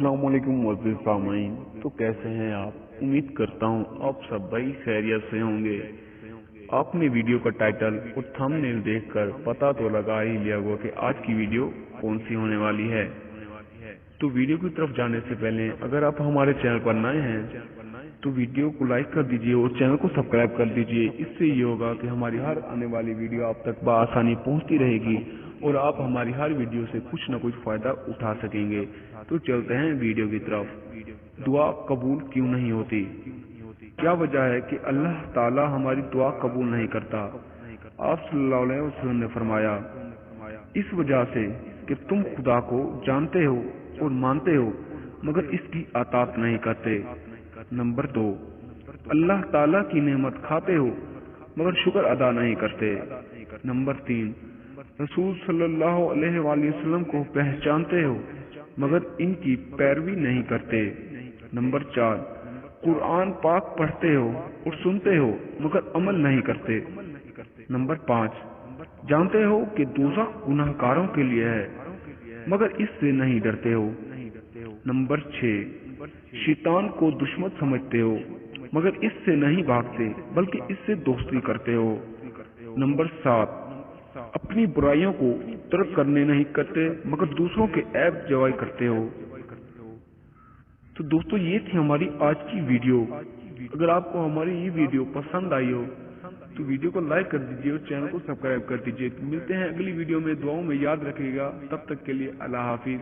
अस्सलाम वालेकुम मुअज़्ज़िज़ सामईन। तो कैसे हैं आप? उम्मीद करता हूँ आप सब बड़ी खैरियत से होंगे। आपने वीडियो का टाइटल और थंबनेल देखकर पता तो लगा ही लिया होगा कि आज की वीडियो कौन सी होने वाली है। तो वीडियो की तरफ जाने से पहले अगर आप हमारे चैनल पर नए हैं तो वीडियो को लाइक कर दीजिए और चैनल को सब्सक्राइब कर दीजिए। इससे ये होगा कि हमारी हर आने वाली वीडियो आप तक बआसानी पहुंचती रहेगी और आप हमारी हर वीडियो से कुछ न कुछ फायदा उठा सकेंगे। तो चलते हैं वीडियो की तरफ। दुआ कबूल क्यों नहीं होती? क्या वजह है कि अल्लाह ताला हमारी दुआ कबूल नहीं करता? आप सल्लल्लाहु अलैहि वसल्लम ने फरमाया, इस वजह से कि तुम खुदा को जानते हो और मानते हो मगर इसकी अतात नहीं करते। नंबर 2, अल्लाह ताला की नेमत खाते हो मगर शुक्र अदा नहीं करते। नंबर 3, रसूल सल्लल्लाहु अलैहि वसल्लम को पहचानते हो मगर इनकी पैरवी नहीं करते। नंबर 4, कुरान पाक पढ़ते हो और सुनते हो मगर अमल नहीं करते। नंबर 5, जानते हो कि दोज़ख गुनाहगारों के लिए है मगर इससे नहीं डरते हो। नंबर 6, शैतान को दुश्मन समझते हो मगर इससे नहीं भागते बल्कि इससे दोस्ती करते हो। नंबर 7, अपनी बुराइयों को तर्क करने नहीं करते मगर दूसरों के ऐब जवाई करते हो। तो दोस्तों ये थी हमारी आज की वीडियो। अगर आपको हमारी ये वीडियो पसंद आई हो तो वीडियो को लाइक कर दीजिए और चैनल को सब्सक्राइब कर दीजिए। मिलते हैं अगली वीडियो में। दुआओं में याद रखिएगा। तब तक के लिए अल्लाह हाफिज।